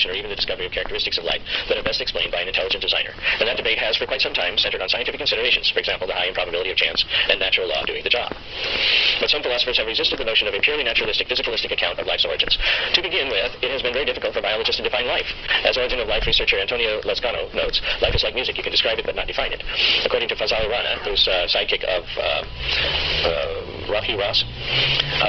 explanation or even the discovery of characteristics of life that are best explained by an intelligent designer. And that debate has for quite some time centered on scientific considerations, for example, the high improbability of chance and natural law doing the job. But some philosophers have resisted the notion of a purely naturalistic, physicalistic account of life's origins. To begin with, it has been very difficult for biologists to define life. As origin of life researcher Antonio Lezcano notes, life is like music. You can describe it but not define it. According to Fazal Rana, who's sidekick of Hugh Ross,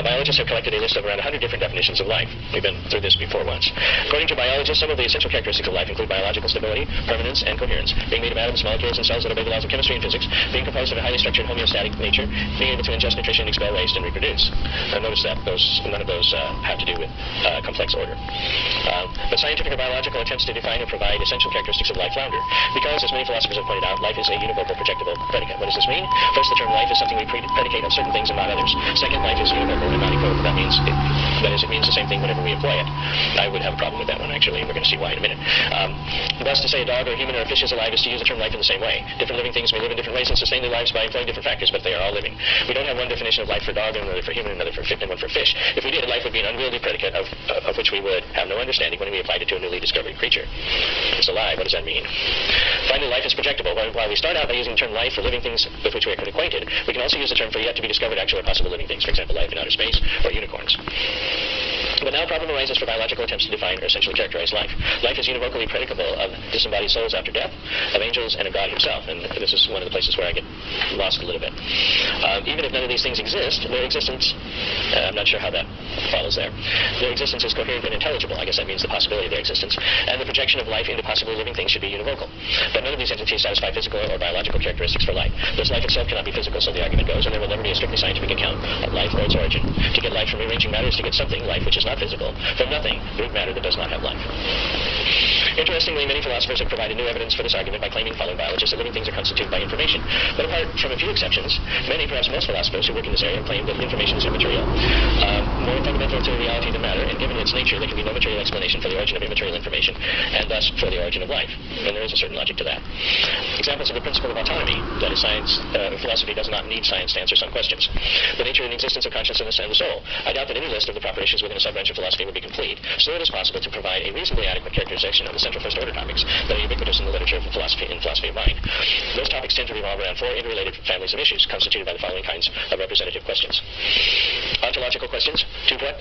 biologists have collected a list of around 100 different definitions of life. We've been through this before once. According to biologists, some of the essential characteristics of life include biological stability, permanence, and coherence, being made of atoms, molecules, and cells that obey the laws of chemistry and physics, being composed of a highly structured homeostatic nature, being able to ingest nutrition, expel waste, and reproduce. Notice that none of those have to do with complex order. But scientific or biological attempts to define and provide essential characteristics of life flounder, because, as many philosophers have pointed out, life is a univocal projectable predicate. What does this mean? First, the term life is something we predicate on certain things and not others. Second, life is univocal and not equivocal. That means it means the same thing whenever we employ it. I would have a problem with that one, actually, and we're going to see why in a minute. Thus, to say a dog or a human or a fish is alive is to use the term life in the same way. Different living things may live in different ways and sustain their lives by employing different factors, but they are all living. We don't have one definition of life for dog, and another for human, another for fish, and one for fish. If we did, life would be an unwieldy predicate of which we would have no understanding when we applied it to a newly discovered creature. It's alive. What does that mean? Finally, life is projectable. While we start out by using the term life for living things with which we are acquainted, we can also use the term for yet to be discovered actual or possible living things, for example, life in outer space or unicorns. But now a problem arises for biological attempts to define or essentially characterize life. Life is univocally predicable of disembodied souls after death, of angels, and of God himself. And this is one of the places where I get lost a little bit. Even if none of these things exist, their existence, I'm not sure how that follows there, their existence is coherent and intelligible. I guess that means the possibility of their existence. And the projection of life into possibly living things should be univocal. But none of these entities satisfy physical or biological characteristics for life. Thus, life itself cannot be physical, so the argument goes, and there will never be a strictly scientific account of life or its origin. To get life from rearranging matter is to get something, life, which is not physical, from nothing, brute matter that does not have life. Interestingly, many philosophers have provided new evidence for this argument by claiming, following biologists, that living things are constituted by information. But apart from a few exceptions, many, perhaps most philosophers who work in this area claim that information is immaterial, more fundamental to reality than matter, and given its nature, there can be no material explanation for the origin of immaterial information, and thus for the origin of life. And there is a certain logic to that. Examples of the principle of autonomy, that is, philosophy does not need science to answer some questions. The nature and existence of consciousness and the soul. I doubt that any list of the proper issues within a sub-branch of philosophy would be complete, so it is possible to provide a reasonably adequate characterization of the central first-order topics that are ubiquitous in the literature of philosophy of mind. Those topics tend to revolve around four interrelated families of issues, constituted by the following kinds of representative questions. Ontological questions. To what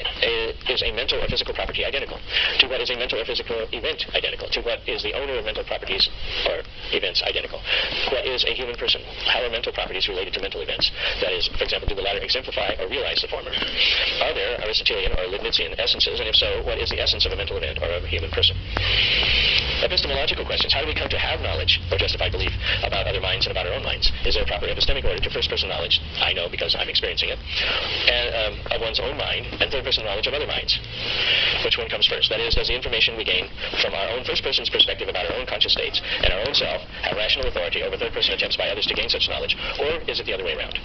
is a mental or physical property identical? To what is a mental or physical event identical? To what is the owner of mental properties or events identical? What is a human person? How are mental properties related to mental events? That is, for example, do the latter exemplify or realize the former? Are there Aristotelian or Leibnizian essences, and if so, what is the essence of a mental event or of a human person? Epistemological questions. How do we come to have knowledge or justified belief about other minds and about our own minds? Is there a proper epistemic order to first-person knowledge? I know because I'm experiencing it. And of one's own mind, and third-person knowledge of other minds. Which one comes first? That is, does the information we gain from our own first-person's perspective about our own conscious states and our own self have rational authority over third-person attempts by others to gain such knowledge, or is it the other way around?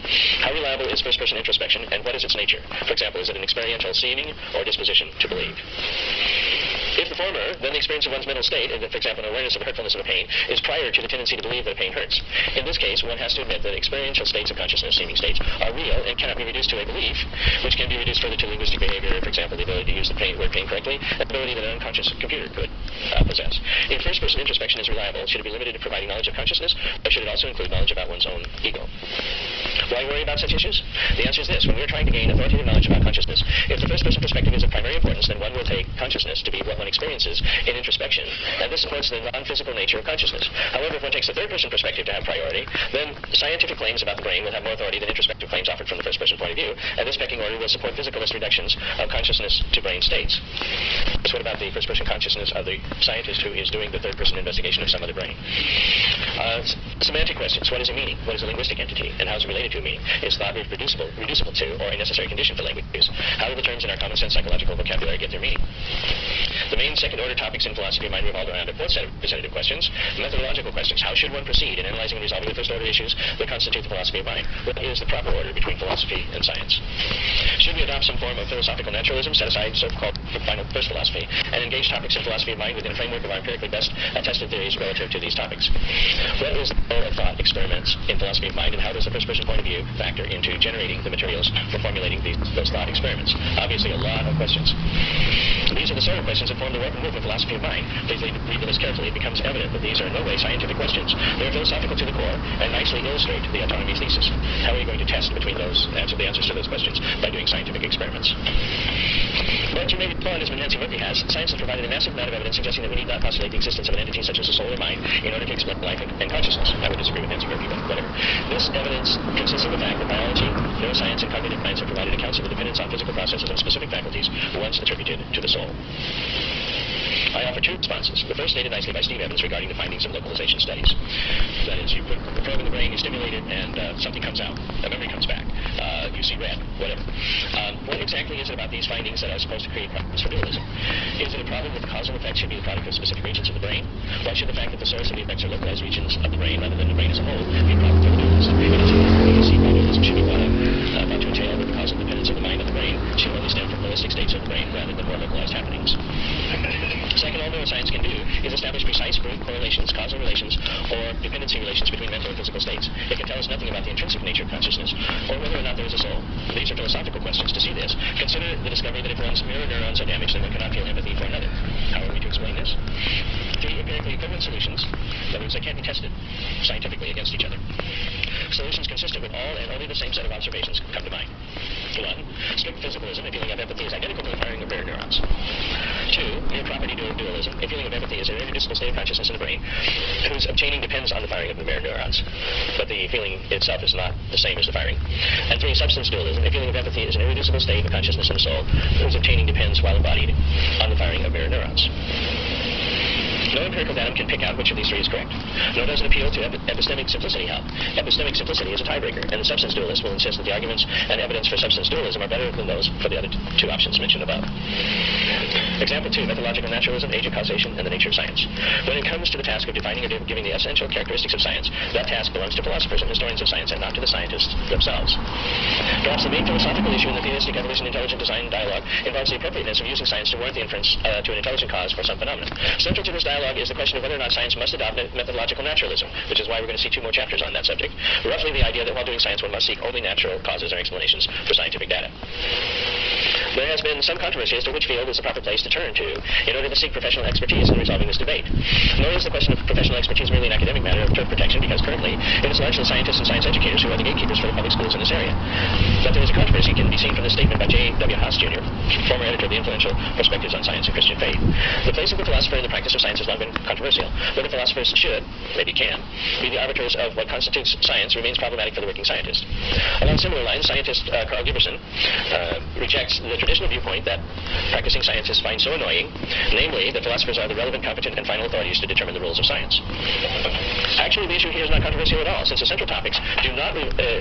How reliable is first-person introspection, and what is its nature? For example, is it an experiential seeming or disposition to believe? If the former, then the experience of one's mental state, for example, an awareness of the hurtfulness of a pain, is prior to the tendency to believe that pain hurts. In this case, one has to admit that experiential states of consciousness, seeming states, are real and cannot be reduced to a belief, which can be reduced further to linguistic behavior, for example, the ability to use the word pain correctly, an ability that an unconscious computer could possess. If first-person introspection is reliable, should it be limited to providing knowledge of consciousness, or should it also include knowledge about one's own ego? Why worry about such issues? The answer is this. When we are trying to gain authoritative knowledge about consciousness, if the first-person perspective is of primary importance, then one will take consciousness to be what one experiences in introspection, and this supports the non-physical nature of consciousness. However, if one takes the third-person perspective to have priority, then scientific claims about the brain will have more authority than introspective claims offered from the first-person point of view, and this pecking order will support physicalist reductions of consciousness to brain states. So what about the first-person consciousness of the scientist who is doing the third-person investigation of some other brain? Semantic questions. What is a meaning? What is a linguistic entity? And how is it related to a meaning? Is thought reducible to, or a necessary condition for language use? How do the terms in our common-sense psychological vocabulary get their meaning? The main second-order topics in philosophy of mind revolve around a fourth set of representative questions, methodological questions. How should one proceed in analyzing and resolving the first-order issues that constitute the philosophy of mind? What is the proper order between philosophy and science? Should we adopt some form of philosophical naturalism, set aside so-called final first philosophy, and engage topics in philosophy of mind within a framework of our empirically best attested theories relative to these topics? What is of thought experiments in philosophy of mind, and how does the first-person point of view factor into generating the materials for formulating those thought experiments? Obviously, a lot of questions. These are the sort of questions that form the work and move of philosophy of mind. Please read the list carefully. It becomes evident that these are in no way scientific questions. They are philosophical to the core and nicely illustrate the autonomy thesis. How are you going to test between the answers to those questions? By doing scientific experiments. But you may find, as Nancy Murphy has, science has provided a massive amount of evidence suggesting that we need not postulate the existence of an entity such as the soul or mind in order to explain life and consciousness. I would disagree with Nancy Murphy, but whatever. This evidence consists of the fact that biology, neuroscience, and cognitive science have provided accounts of the dependence on physical processes and specific faculties once attributed to the soul. I offer two responses. The first, stated nicely by Steve Evans, regarding the findings of localization studies. That is, you put the probe in the brain, you stimulate it, and something comes out. A memory comes back. You see red, whatever. What exactly is it about these findings that are supposed to create problems for dualism? Is it a problem that the causal effect should be the product of specific regions of the brain? Why should the fact that the source of the effects are localized regions of the brain rather than the brain as a whole be a problem for the dualist? It is important to see why dualism should be brought up to entail that the causal dependence of the mind on the brain should only stem from holistic states of the brain rather than more localized happenings. Second, all neuroscience can do is establish precise proof correlations, causal relations, or dependency relations between mental and physical states. It can tell us nothing about the intrinsic nature of consciousness, or whether or not there is a soul. These are philosophical questions. To see this, consider the discovery that if one's mirror neurons are damaged, then one cannot feel empathy for another. How are we to explain this? Three empirically equivalent solutions. In other words, they can't be tested scientifically against each other. Solutions consistent with all and only the same set of observations come to mind. 1. Strict physicalism, a feeling of empathy is identical to the firing of mirror neurons. 2. Mere property dualism, a feeling of empathy is an irreducible state of consciousness in the brain whose obtaining depends on the firing of the mirror neurons, but the feeling itself is not the same as the firing. And 3. Substance dualism, a feeling of empathy is an irreducible state of consciousness in the soul whose obtaining depends, while embodied, on the firing of mirror neurons. No empirical datum can pick out which of these three is correct. Nor does it appeal to epistemic simplicity help. Epistemic simplicity is a tiebreaker, and the substance dualist will insist that the arguments and evidence for substance dualism are better than those for the other two options mentioned above. Example 2, methodological naturalism, age of causation, and the nature of science. When it comes to the task of defining or giving the essential characteristics of science, that task belongs to philosophers and historians of science and not to the scientists themselves. Perhaps the main philosophical issue in the theistic evolution intelligent design dialogue involves the appropriateness of using science to warrant the inference to an intelligent cause for some phenomenon. Central to this dialogue is the question of whether or not science must adopt methodological naturalism, which is why we're going to see 2 more chapters on that subject. Roughly the idea that while doing science, one must seek only natural causes or explanations for scientific data. There has been some controversy as to which field is the proper place to turn to in order to seek professional expertise in resolving this debate. Nor is the question of professional expertise merely an academic matter of turf protection, because currently it is largely scientists and science educators who are the gatekeepers for the public schools in this area. But there is a controversy can be seen from the statement by J. W. Haas, Jr., former editor of the influential Perspectives on Science and Christian Faith. The place of the philosopher in the practice of science has long been controversial. Whether philosophers should, maybe can, be the arbiters of what constitutes science remains problematic for the working scientist. Along similar lines, scientist Carl Giberson rejects the traditional viewpoint that practicing scientists find so annoying, namely that philosophers are the relevant, competent, and final authorities to determine the rules of science. Actually, the issue here is not controversial at all, since the central topics do not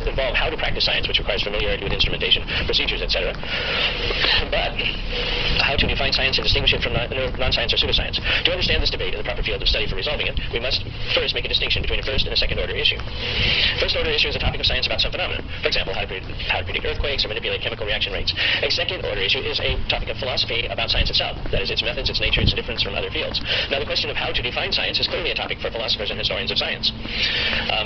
involve how to practice science, which requires familiarity with instrumentation, procedures, etc., but how to define science and distinguish it from non-science or pseudoscience. To understand this debate and the proper field of study for resolving it, we must first make a distinction between a first and a second-order issue. First-order issue is a topic of science about some phenomenon. For example, how to predict earthquakes or manipulate chemical reaction rates. A second-order issue is a topic of philosophy about science itself. That is, its methods, its nature, its difference from other fields. Now, the question of how to define science is clearly a topic for philosophers and historians of science.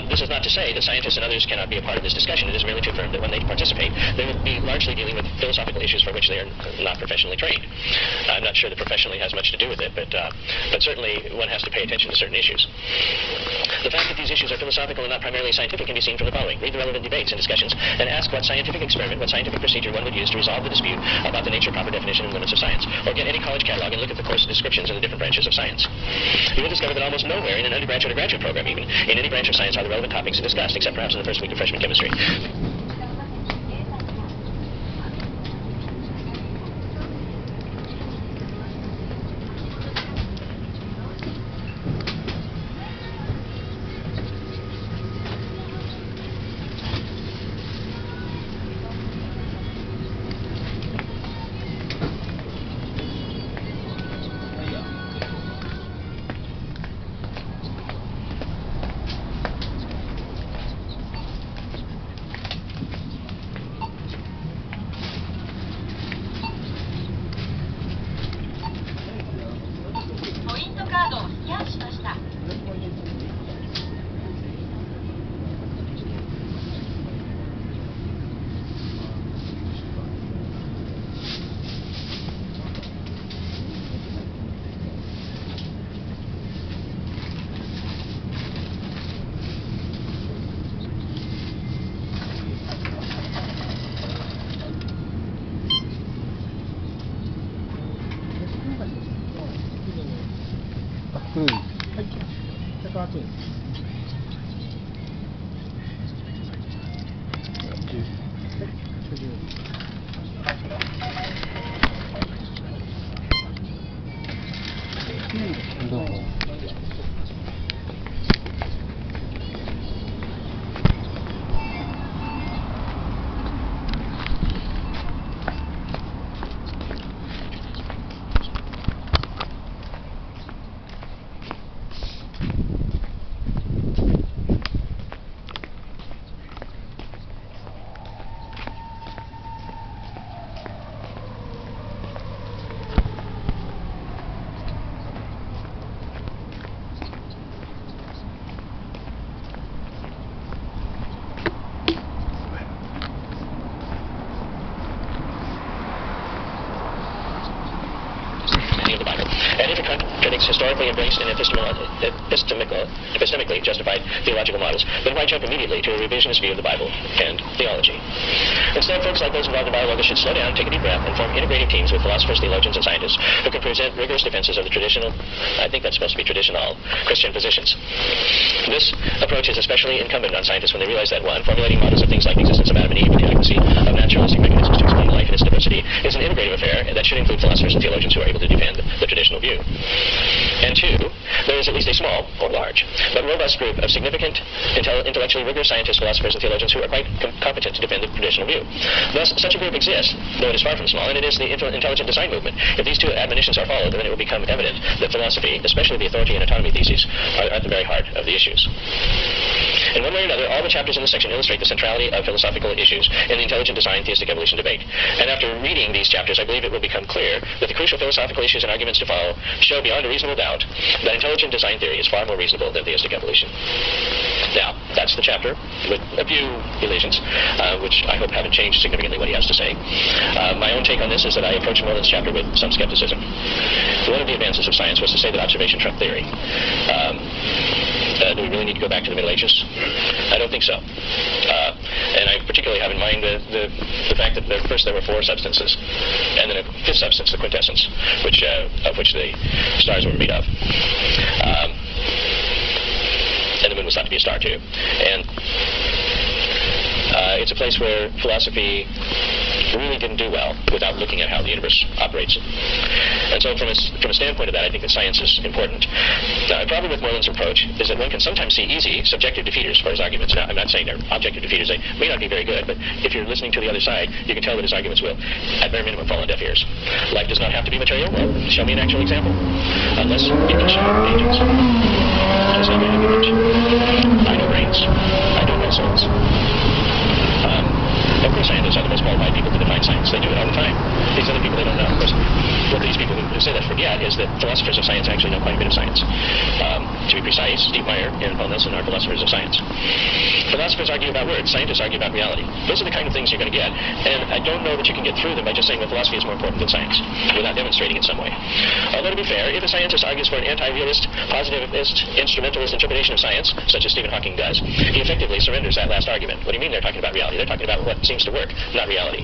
This is not to say that scientists and others cannot be a part of this discussion. It is merely to affirm that when they participate, they will be largely dealing with philosophical issues for which they are not professionally trained. I'm not sure that professionally has much to do with it, but certainly one has to pay attention to certain issues. The fact that these issues are philosophical and not primarily scientific can be seen from the following. Read the relevant debates and discussions and ask what scientific experiment, what scientific procedure one would use to resolve the dispute about the nature, proper definition, and limits of science. Or get any college catalog and look at the course descriptions in the different branches of science. You will discover that almost nowhere in an undergraduate or graduate program even, in any branch of science are the relevant topics discussed, except perhaps in the first week of freshman chemistry. Historically embraced and epistemically justified theological models, then why jump immediately to a revisionist view of the Bible and theology? Instead, folks like those involved in biology should slow down, take a deep breath, and form integrative teams with philosophers, theologians, and scientists who can present rigorous defenses of the traditional, I think that's supposed to be traditional, Christian positions. This approach is especially incumbent on scientists when they realize that, one, formulating models of things like the existence of Adam and Eve and the adequacy of naturalistic mechanisms to explain life and its diversity is an integrative affair that should include philosophers and theologians who are able to defend the traditional view. And two, there is at least a small, or large, but robust group of significant, intellectually rigorous scientists, philosophers, and theologians who are quite competent to defend the traditional view. Thus, such a group exists, though it is far from small, and it is the intelligent design movement. If these two admonitions are followed, then it will become evident that philosophy, especially the authority and autonomy theses, are at the very heart of the issues. In one way or another, all the chapters in this section illustrate the centrality of philosophical issues in the intelligent design theistic evolution debate. And after reading these chapters, I believe it will become clear that the crucial philosophical issues and arguments to follow show beyond a reasonable doubt that intelligent design theory is far more reasonable than theistic evolution. Now, that's the chapter with a few elisions, which I hope haven't changed significantly what he has to say. My own take on this is that I approach Moreland's chapter with some skepticism. One of the advances of science was to say that observation trumped theory. Do we really need to go back to the Middle Ages? I don't think so. And I particularly have in mind the fact that first there were four substances, and then a fifth substance, the quintessence, of which the stars were made of. And the moon was thought to be a star too. And it's a place where philosophy really didn't do well without looking at how the universe operates. And so from a standpoint of that, I think that science is important. Now, the problem with Moreland's approach is that one can sometimes see easy subjective defeaters for his arguments. Now, I'm not saying they're objective defeaters. They may not be very good, but if you're listening to the other side, you can tell that his arguments will, at bare minimum, fall on deaf ears. Life does not have to be material. Well, show me an actual example. Unless you can show agents. Just like I know brains. I don't know souls. Of course, scientists are the most qualified people to define science. They do it all the time. These other people, they don't know. Of course, what these people who say that forget is that philosophers of science actually know quite a bit of science. To be precise, Steve Meyer and Paul Nelson are philosophers of science. Philosophers argue about words. Scientists argue about reality. Those are the kind of things you're going to get. And I don't know that you can get through them by just saying that philosophy is more important than science without demonstrating it some way. Although, to be fair, if a scientist argues for an anti-realist, positivist, instrumentalist interpretation of science, such as Stephen Hawking does, he effectively surrenders that last argument. What do you mean they're talking about reality? They're talking about what seems to work, not reality.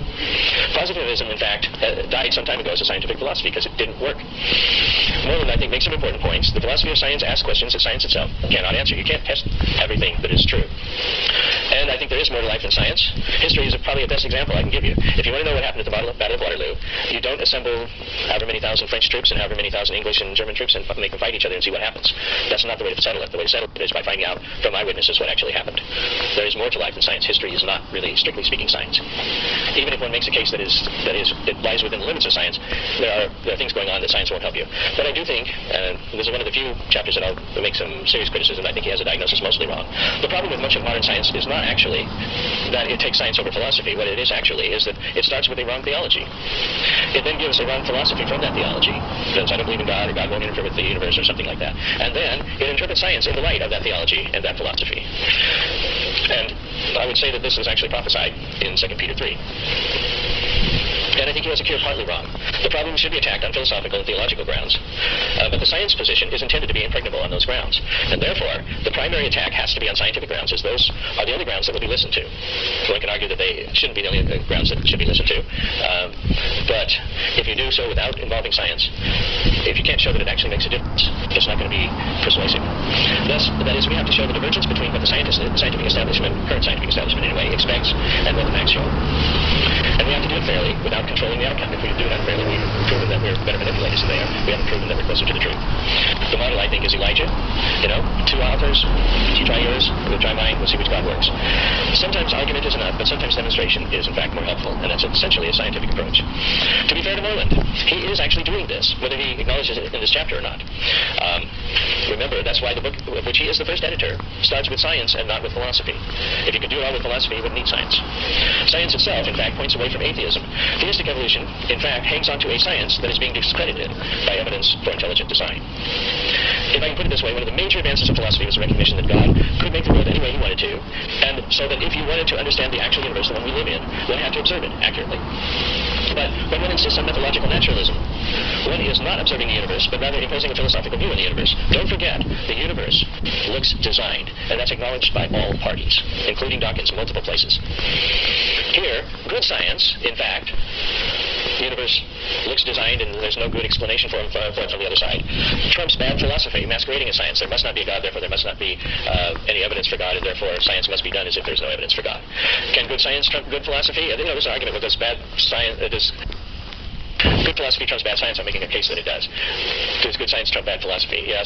Positivism, in fact, died some time ago as a scientific philosophy because it didn't work. Moreland, I think, makes some important points. The philosophy of science asks questions that science itself cannot answer. You can't test everything that is true. And I think there is more to life than science. History is probably the best example I can give you. If you want to know what happened at the Battle of Waterloo, you don't assemble however many thousand French troops and however many thousand English and German troops and make them fight each other and see what happens. That's not the way to settle it. The way to settle it is by finding out from eyewitnesses what actually happened. There is more to life than science. History is not really, strictly speaking, science. Even if one makes a case that it lies within the limits of science, there are things going on that science won't help you. But I do think, and this is one of the few chapters that I'll make some serious criticism, I think he has a diagnosis mostly wrong. The problem with much of modern science is not actually that it takes science over philosophy. What it is actually is that it starts with a wrong theology. It then gives a wrong philosophy from that theology. Because I don't believe in God, or God won't interfere with the universe, or something like that. And then it interprets science in the light of that theology and that philosophy. And I would say that this is actually prophesied in 2 Peter 3. And I think he has a cure partly wrong. The problem should be attacked on philosophical and theological grounds. But the science position is intended to be impregnable on those grounds. And therefore, the primary attack has to be on scientific grounds, as those are the only grounds that will be listened to. One can argue that they shouldn't be the only grounds that should be listened to. But if you do so without involving science, if you can't show that it actually makes a difference, it's not going to be persuasive. Thus, that is, we have to show the divergence between what the scientific establishment, current scientific establishment anyway, expects and what the facts show. And we have to do it fairly without controlling the outcome. If we do it unfairly, we've proven that we're better manipulators than they are. We haven't proven that we're closer to the truth. The model, I think, is Elijah. Two authors, you try yours, we'll try mine, we'll see which God works. Sometimes argument is enough, but sometimes demonstration is, in fact, more helpful, and that's essentially a scientific approach. To be fair to Moreland, he is actually doing this, whether he acknowledges it in this chapter or not. Remember, that's why the book, of which he is the first editor, starts with science and not with philosophy. If you could do it all with philosophy, you wouldn't need science. Science itself, in fact, points away from atheism. Theistic evolution, in fact, hangs onto a science that is being discredited by evidence for intelligent design. If I can put it this way, one of the major advances of philosophy was the recognition that God could make the world any way he wanted to, and so that if you wanted to understand the actual universe, the one we live in, one had to observe it accurately. But when one insists on methodological naturalism, one is not observing the universe, but rather imposing a philosophical view on the universe. Don't forget, the universe looks designed, and that's acknowledged by all parties, including Dawkins in multiple places. Here, good science, in fact, the universe looks designed and there's no good explanation for it from the other side. Trump's bad philosophy, masquerading as science. There must not be a God, therefore there must not be any evidence for God, and therefore science must be done as if there's no evidence for God. Can good science trump good philosophy? There's an argument with this bad science. Good philosophy trumps bad science. I'm making a case that it does. Does good science trump bad philosophy? Yes.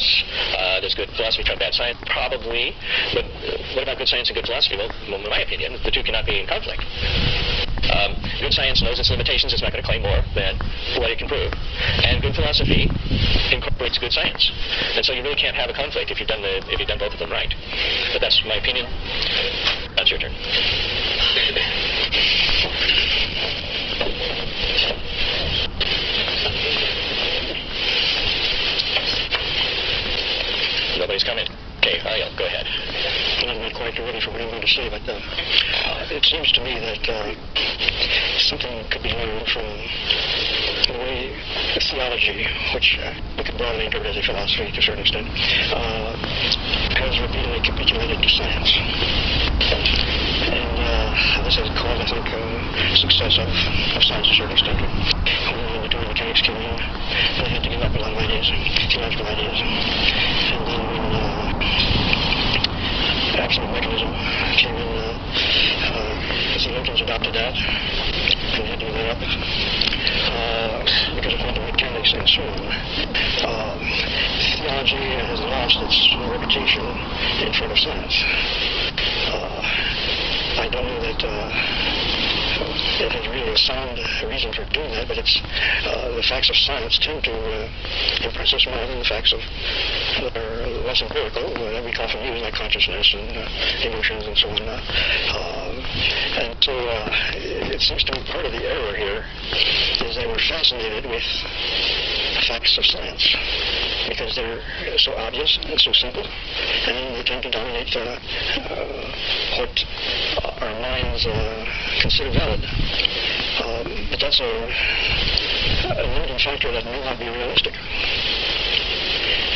Does good philosophy trump bad science? Probably. But what about good science and good philosophy? Well, in my opinion, the two cannot be in conflict. Good science knows its limitations. It's not going to claim more than what it can prove. And good philosophy incorporates good science. And so you really can't have a conflict if you've done both of them right. But that's my opinion. That's your turn. Nobody's coming. Okay, Ariel, go ahead. I'm not quite ready for what I'm going to say, but it seems to me that something could be learned from the way theology, which we could broadly interpret as a philosophy to a certain extent, has repeatedly capitulated to science. And this has caused, I think, success of science to a certain extent. When the two mechanics came in, they had to give up a lot of ideas, theological ideas. And then when absolute mechanism came in, the theologians adopted that, and they had to give that up because of quantum mechanics and so on. Theology has lost its reputation in front of science. I don't know that it has really a sound reason for doing that, but it's the facts of science tend to impress us more than the facts that are less empirical, that we often use, like consciousness and emotions and so on. And so it seems to me part of the error here is that we're fascinated with the facts of science because they're so obvious and so simple, and they tend to dominate what our minds consider valid. But that's a limiting factor that may not be realistic.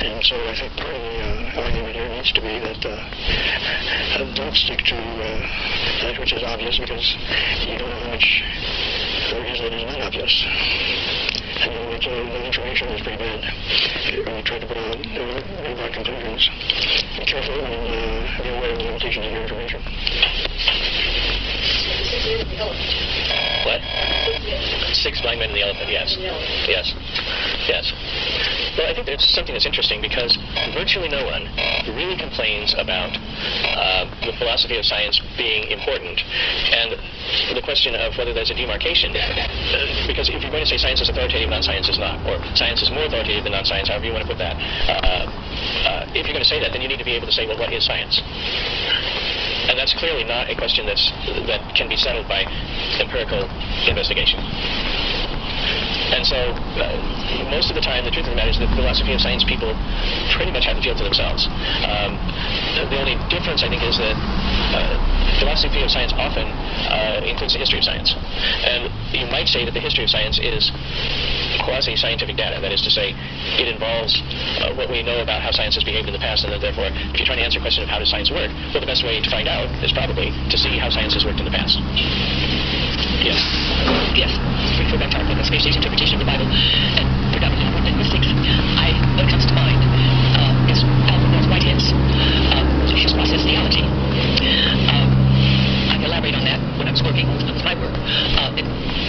And so I think part of the argument here needs to be that don't stick to that which is obvious, because you don't know how much there is that is not obvious. And the information is pretty bad when you try to put out very broad conclusions. Be careful and be aware of the limitations of your information. What? 6 blind men and the elephant, yes. Yes. Yes. Well, I think there's something that's interesting because virtually no one really complains about the philosophy of science being important and the question of whether there's a demarcation there. Because if you're going to say science is authoritative, non-science is not, or science is more authoritative than non-science, however you want to put that, if you're going to say that, then you need to be able to say, well, what is science? And that's clearly not a question that can be settled by empirical investigation. And so most of the time, the truth of the matter is that philosophy of science people pretty much have the field to themselves. The only difference, I think, is that philosophy of science often includes the history of science. And you might say that the history of science is quasi-scientific data. That is to say, it involves what we know about how science has behaved in the past, and that therefore, if you're trying to answer a question of how does science work, well, the best way to find out is probably to see how science has worked in the past. Yes? Yes. Refer back to our book on space-age interpretation of the Bible and predominantly modern linguistics. What comes to mind is Alfred North Whitehead's his process theology. I elaborate on that when I was working with my work.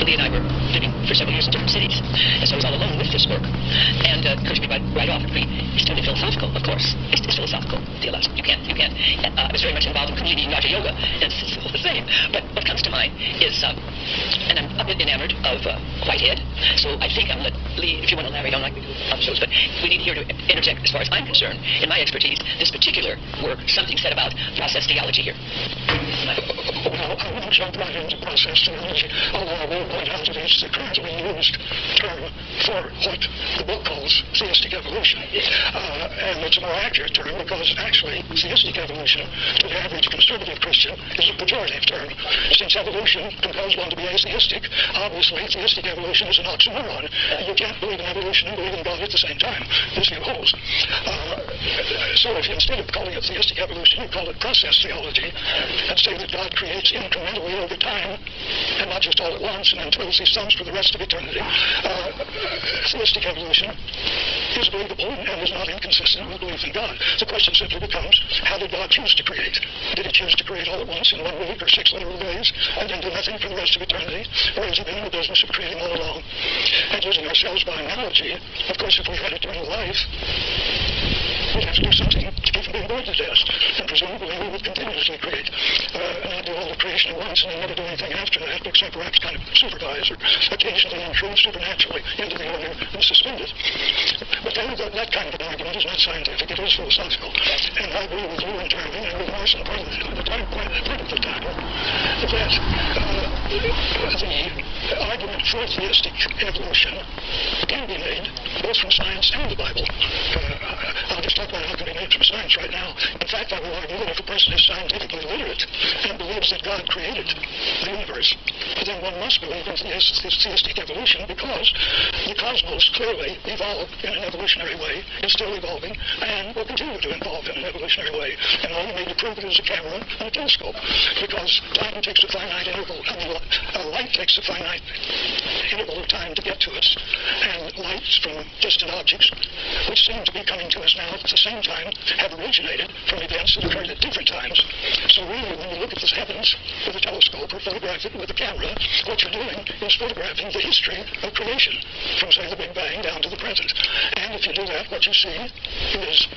Lee and I were living for several years in different cities, and so I was all alone with this work. And it occurred to me right off, it's totally philosophical, of course. It's philosophical theology. You can't. I was very much involved in Kundalini Raja Yoga, and it's all the same. But what comes to mind is, and I'm a bit enamored of Whitehead, so I think I'm going to let Lee, if you want to elaborate on like we do on shows, but we need here to interject, as far as I'm concerned, in my expertise, this particular work, something said about process theology here. Well, I won't jump right into process theology, although I will point out that it's the currently used term for what the book calls theistic evolution. And it's a more accurate term because actually theistic evolution to the average conservative Christian is a pejorative term. Since evolution compels one to be atheistic, obviously theistic evolution is an oxymoron. You can't believe in evolution and believe in God at the same time. This view holds. So if instead of calling it theistic evolution, you call it process theology and say that God creates incrementally over time and not just all at once and then twiddles his thumbs for the rest of eternity, theistic evolution is believable and is not inconsistent with belief in God. The question simply becomes, how did God choose to create? Did he choose to create all at once in 1 week or 6 literal days and then do nothing for the rest of eternity? Or has he been in the business of creating all along? And using ourselves by analogy, of course, if we had eternal life, we'd have to do something to keep from being bored to death. And presumably we would continuously create, not do all the creation at once and then never do anything after that, except perhaps kind of supervise or occasionally intrude supernaturally into the order and suspend it. But then that kind of an argument is not scientific, it is philosophical. And I agree with you entirely, and with Morrison part of the time, that the argument for theistic evolution can be made both from science and the Bible. I'll just talk about how it can be made from science right now. In fact, I will argue that if a person is scientifically literate and believes that God created the universe, then one must believe in theistic evolution because the cosmos clearly evolved in an evolutionary way, is still evolving, and will continue to evolve in an evolutionary way. And all you need to prove it is a camera and a telescope, because time takes a finite interval. Light takes a finite interval of time to get to us, and lights from distant objects, which seem to be coming to us now at the same time, have originated from events that occurred at different times. So really, when you look at the heavens with a telescope or photograph it with a camera, what you're doing is photographing the history of creation from, say, the Big Bang down to the present. And if you do that, what you see is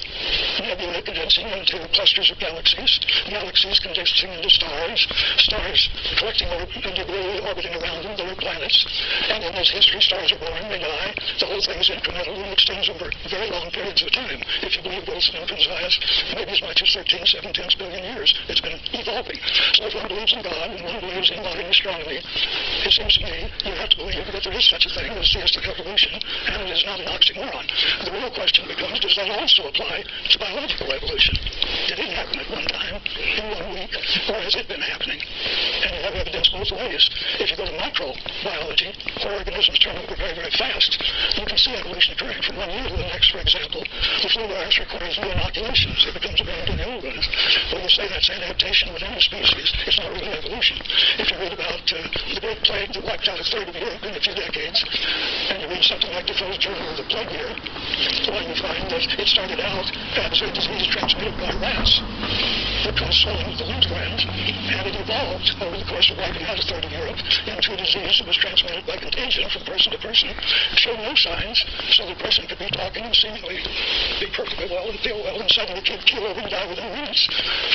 nebulae condensing into clusters of galaxies, galaxies condensing into stars, stars collecting debris orbiting around them, there are planets, and then as history, stars are born, they die, the whole thing is incremental and extends over very long periods of time. If you believe Wilson and Penzias, maybe as much as 13/7 billion years, it's been evolving. So if one believes in God and one believes in modern astronomy, it seems to me you have to believe that there is such a thing as theistic evolution, and it is not an oxymoron. The real question becomes, does that also apply to biological evolution? Did it happen at one time, in 1 week, or has it been happening? And you have evidence both ways. If you go to microbiology, where organisms turn over very, very fast, you can see evolution occurring from 1 year to the next, for example. The flu virus requires new inoculations. It becomes immune to the old ones. When you say that's adaptation within a species, it's not really evolution. If you read about the Great Plague that wiped out a third of Europe in a few decades, and you read something like Defoe's Journal of the Plague Year, well, you find that it started out as a disease transmitted by rats that caused swelling of the lymph glands, and it evolved over the course of wiping out a third of Europe into a disease that was transmitted by contagion from person to person, showed no signs, so the person could be talking and seemingly be perfectly well and feel well, and suddenly kid keel over and die within minutes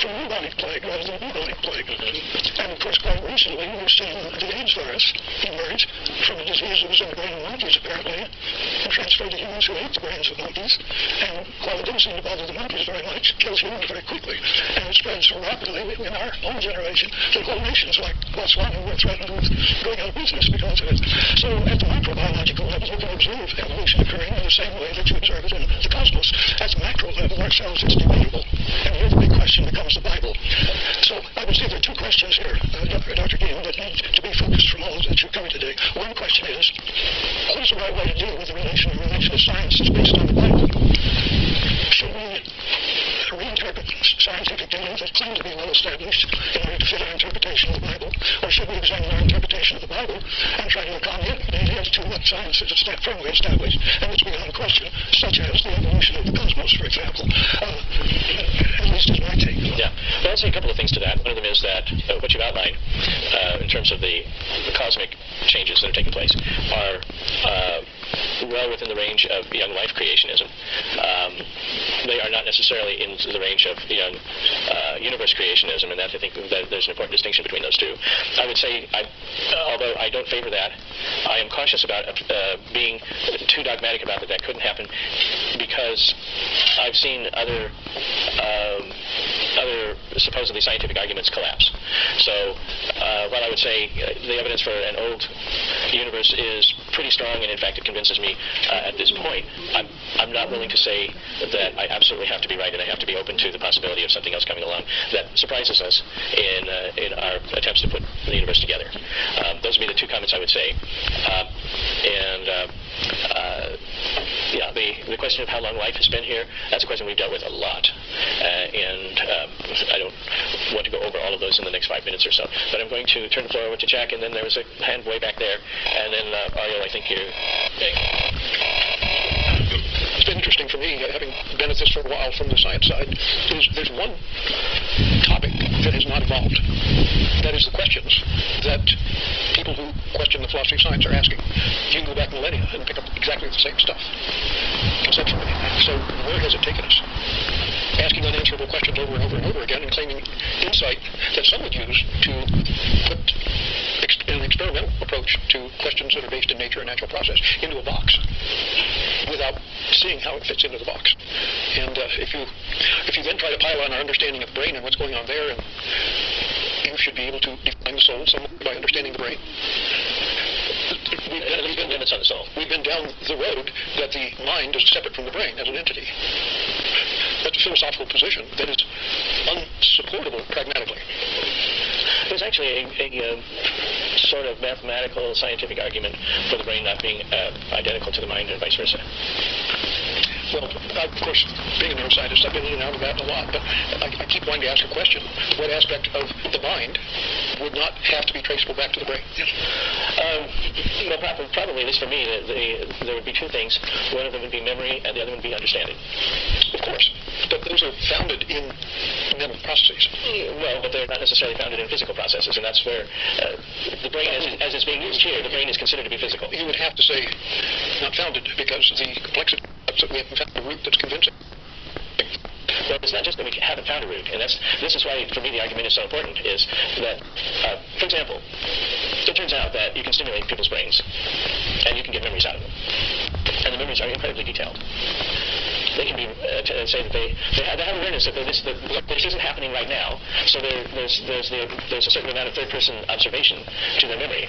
from bubonic plague rather than bubonic plague. And of course, quite recently, we've seen the AIDS virus emerge from a disease that was in the brain of monkeys, apparently, and transferred to humans who ate the brains of monkeys. And while it didn't seem to bother the monkeys very much, it kills humans very quickly. And it spreads so rapidly in our own generation that whole nations like Botswana were threatened with going out of business because of it. So at the microbiological level, you can observe evolution occurring in the same way that you observe it in the cosmos. At the macro level, ourselves, it's debatable. And here the big question becomes the Bible. So I would say there are two questions here, Dr. Dean, that need to be focused from all that you've covered today. One question is, what is the right way to deal with the relation of science that's based on the Bible? Should we reinterpret scientific data that claim to be well established in order to fit our interpretation of the Bible? Or should we examine our interpretation of the Bible and try to accommodate data to what science is firmly established and it's beyond question, such as the evolution of the cosmos, for example? At least is my take. Yeah. Well, I'll say a couple of things to that. One of them is that what you've outlined in terms of the cosmic changes that are taking place are well within the range of young life creationism. They are not necessarily in the range of young universe creationism, and that I think that there's an important distinction between those two. I would say, although I don't favor that, I am cautious about being too dogmatic about that couldn't happen, because I've seen other supposedly scientific arguments collapse. So while I would say the evidence for an old universe is pretty strong, and in fact it convinces me at this point, I'm not willing to say that I absolutely have to be right and I have to be open to the possibility of something else coming along that surprises us in our attempts to put the universe together. Those would be the two comments I would say. The question of how long life has been here, that's a question we've dealt with a lot. I don't want to go over all of those in the next 5 minutes or so. But I'm going to turn the floor over to Jack, and then there was a hand way back there. And then, Ariel, I think you... It's been interesting for me, having been at this for a while from the science side, is there's one topic that has not evolved. That is the questions that people who question the philosophy of science are asking. You can go back millennia and pick up exactly the same stuff, conceptually. So where has it taken us? Asking unanswerable questions over and over and over again and claiming insight that some would use to put an experimental approach to questions that are based in nature and natural process into a box without seeing how it fits into the box. And if you then try to pile on our understanding of the brain and what's going on there, and you should be able to define the soul somewhat by understanding the brain. We've been down the road that the mind is separate from the brain as an entity. That's a philosophical position that is unsupportable pragmatically. There's actually a sort of mathematical, scientific argument for the brain not being identical to the mind and vice versa. Well, of course, being a neuroscientist, I've been in and out of that a lot, but I keep wanting to ask a question. What aspect of the mind would not have to be traceable back to the brain? Well, probably, at least for me, there would be two things. One of them would be memory, and the other would be understanding. Of course. But those are founded in mental processes. Well, but they're not necessarily founded in physical processes, and that's where the brain, as it's being used here, the brain is considered to be physical. You would have to say not founded, because the complexity that we haven't found a root that's convincing. Well, it's not just that we haven't found a root, and this is why, for me, the argument is so important, is that, for example, it turns out that you can stimulate people's brains, and you can get memories out of them. And the memories are incredibly detailed. They can be, say that they have awareness that this isn't happening right now, so there's a certain amount of third-person observation to their memory.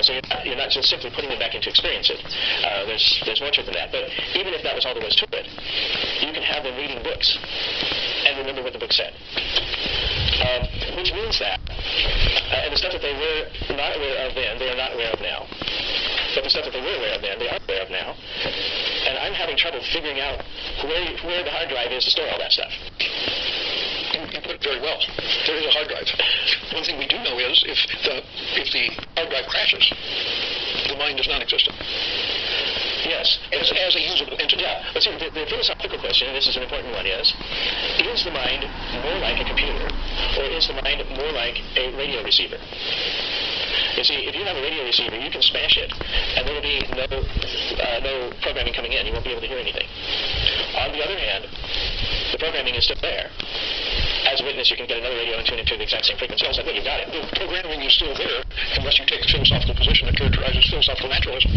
So you're not just simply putting them back into experience it. There's more to it than that. But even if that was all there was to it, you can have them reading books and remember what the book said. Which means that, and the stuff that they were not aware of then, they are not aware of now. But the stuff that they were aware of then, they are aware of now. And I'm having trouble figuring out where the hard drive is to store all that stuff. You put it very well. There is a hard drive. One thing we do know is if the hard drive crashes, the mind is non-existent. Yes. As a usable entity. Yeah. But see, the philosophical question, and this is an important one, is the mind more like a computer, or is the mind more like a radio receiver? You see, if you have a radio receiver, you can smash it, and there will be no programming coming in. You won't be able to hear anything. On the other hand, the programming is still there. As a witness, you can get another radio and tune it to the exact same frequency. So you've got it. The programming is still there unless you take the philosophical position that characterizes philosophical naturalism.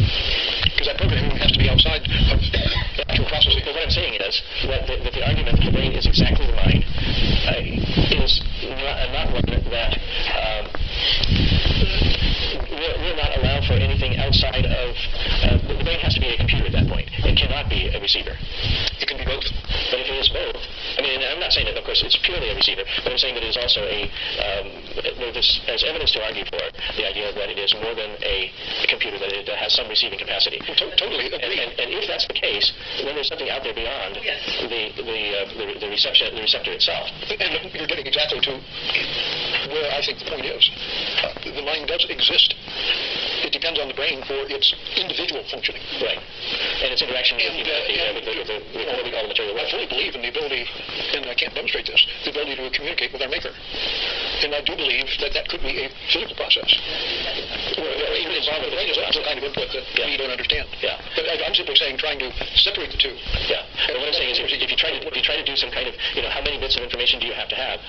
Because that programming has to be outside of the actual processing. But what I'm saying is that the argument that the brain is exactly the mind is not one that will not allow for anything outside of... the brain has to be a computer at that point. It cannot be a receiver. It can be both. But if it is both... I mean, I'm not saying that, of course, it's purely a receiver, but I'm saying that it is also there's evidence to argue for the idea that it is more than a computer, that it has some receiving capacity. Totally agree. And if that's the case, then there's something out there beyond the receptor itself. And you're getting exactly to where I think the point is. The mind does exist. It depends on the brain for its individual functioning. Right. And its interaction with what we call the material world. I fully believe in the ability, and I can't demonstrate this, the ability to communicate with our maker. And I do believe that that could be a physical process. Or even involved with the brain is also a kind of input that we don't understand. Yeah. But I'm simply saying, trying to separate the two. Yeah. But what I'm saying is, if you try to do some kind of, how many bits of information do you have to have?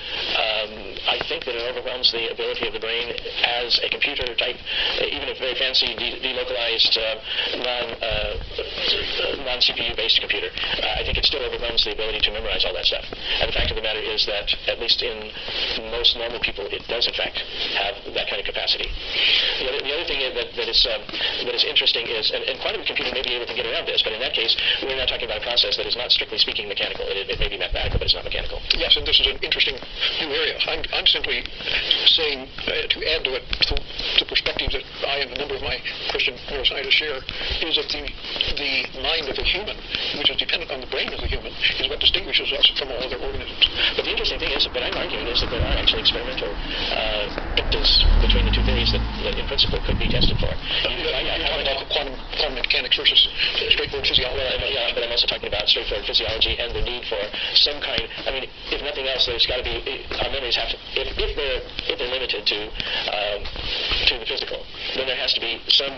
I think that it overwhelms the ability of the brain as a computer type, even if very fancy, delocalized, non-CPU based computer. I think it still overwhelms the ability to memorize all that stuff. And the fact of the matter is that, at least in most normal people, it does in fact have that kind of capacity. The other thing that is interesting is, and quantum computing may be able to get around this, but in that case, we're now talking about a process that is not strictly speaking mechanical. It may be mathematical, but it's not mechanical. Yes, and this is an interesting new area. I'm simply saying, to add to it, the perspective that I and a number of my Christian neuroscientists share, is that the mind of a human, which is dependent on the brain of the human, is what distinguishes us from all other organisms. But the interesting thing is, what I'm arguing is that there are actually experimental differences between the two theories that in principle could be tested for. You're talking about quantum mechanics versus straightforward physiology. Well, but I'm also talking about straightforward physiology and the need for some kind... I mean, if nothing else, there's got to be... Our memories have to... If they're limited to the physical, then there has to be some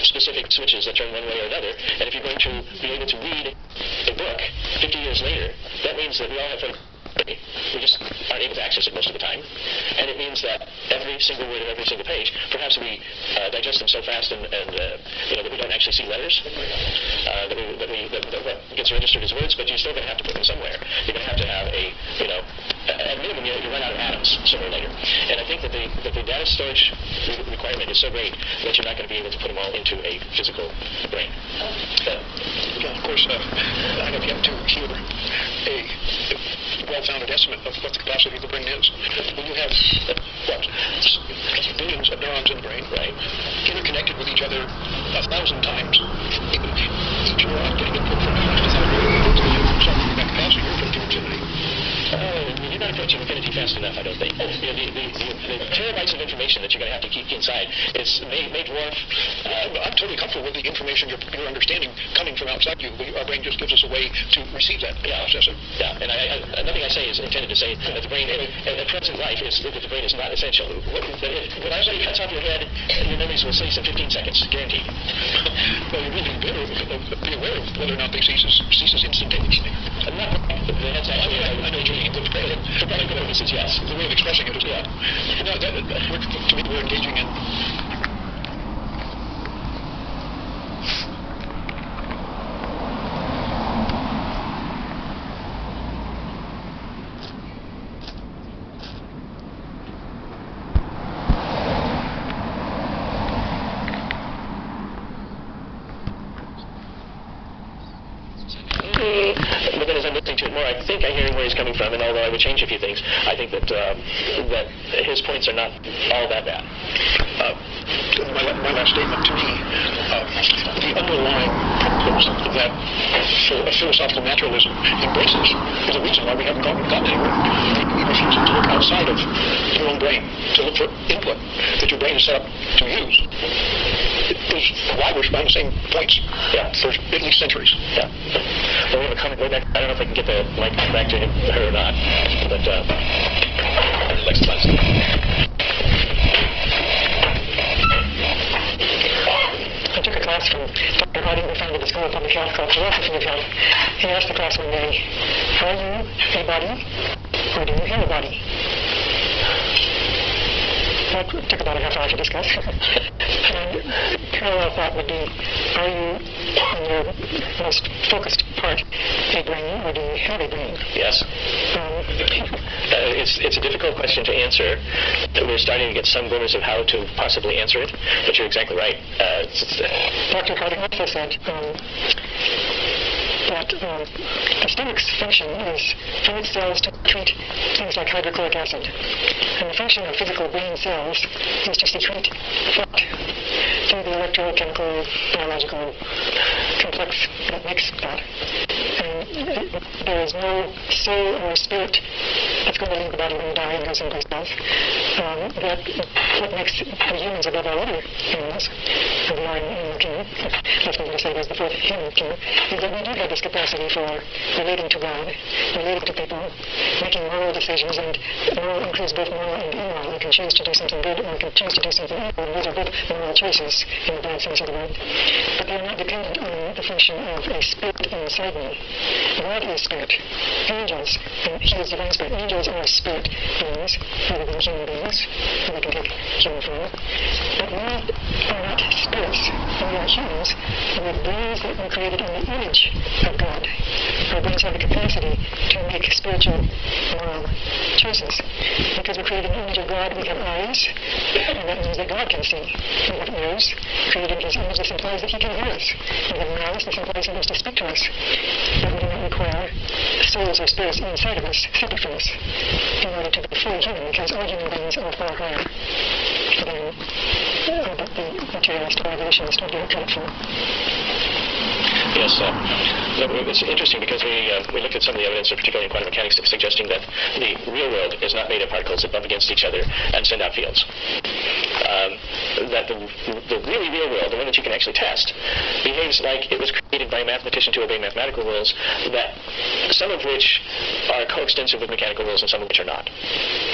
specific switches that turn one way or another. And if you're going to be able to read a book 50 years later, that means that we all have... We just aren't able to access it most of the time. And it means that every single word of every single page, perhaps we digest them so fast and that we don't actually see letters, that gets registered as words, but you're still going to have to put them somewhere. You're going to have at minimum, you run out of atoms sooner or later. And I think that the data storage requirement is so great that you're not going to be able to put them all into a physical brain. Of course, I have yet to hear a well-founded estimate of what the capacity of the brain is. When you have billions of neurons in the brain, right, interconnected with each other 1,000 times, each neuron getting input from something that capacity you're approaching infinity. You're not approaching infinity fast enough, I don't think. The terabytes of information that you're going to have to keep inside may dwarf... I'm totally comfortable with the information you're understanding coming from outside you. Our brain just gives us a way to receive that and process it. Yeah, and nothing I say is intended to say that the brain, at present life, is that the brain is not essential. When everybody cuts off your head, your memories will cease in 15 seconds, guaranteed. Well, you really better be aware of whether or not they ceases instantaneously. The head's actually... I know what you mean. For practical purposes, yes. The way of expressing it is not. No, to me, we're engaging in... But then as I'm listening to it more, I think I hear where he's coming from, and although I would change a few things, I think that his points are not all that bad. My last statement to me, the underlying principles that philosophical naturalism embraces is the reason why we haven't gotten anywhere. You refuse to look outside of your own brain to look for input that your brain is set up to use. Is why we're on the same points for at least centuries. Yeah. Well, we have a comment way back. I don't know if I can get the mic back to her or not, but Lex class from Dr. Harding, who founded the School of Public Health called Philosophy of Health. He asked the class one day, are you a body or do you have a body? That took about a half hour to discuss. And parallel thought would be, are you, in your most focused part, a brain, or do you have a brain? Yes. It's a difficult question to answer. We're starting to get some glimmers of how to possibly answer it, but you're exactly right. Dr. Harding also said that the stomach's function is for its cells to treat things like hydrochloric acid. And the function of physical brain cells is to secrete thought through the electrochemical, biological complex that makes thought. And there is no soul or spirit that's going to leave the body when you die and go someplace else. What makes the humans above all other animals, and we are in the kingdom, that's what I'm going to say there's the fourth human kingdom, is that we do have this capacity for relating to God, relating to people, making moral decisions, and moral includes both moral and immoral. You can choose to do something good or you can choose to do something evil, and those are both moral choices in the bad sense of the word. But they are not dependent on the function of a spirit inside me. God is spirit. Angels, and He is divine spirit. Angels are spirit beings, rather than human beings, and they can take human form. But we are not spirits. We are humans with brains that were created in the image of God. Our brains have the capacity to make spiritual, moral choices. Because we're created in the image of God, we have eyes, and that means that God can see. We have ears, created in His image. This implies that He can hear us. We have mouths. This implies He wants to speak to us. But we do not require souls or spirits inside of us, separate from us, in order to be fully human, because all human beings are far higher than the materialist or evolutionist would give credit for. Yes, it's interesting because we looked at some of the evidence, particularly in quantum mechanics, suggesting that the real world is not made of particles that bump against each other and send out fields. That the really real world, the one that you can actually test, behaves like it was created by a mathematician to obey mathematical rules, that some of which are coextensive with mechanical rules and some of which are not.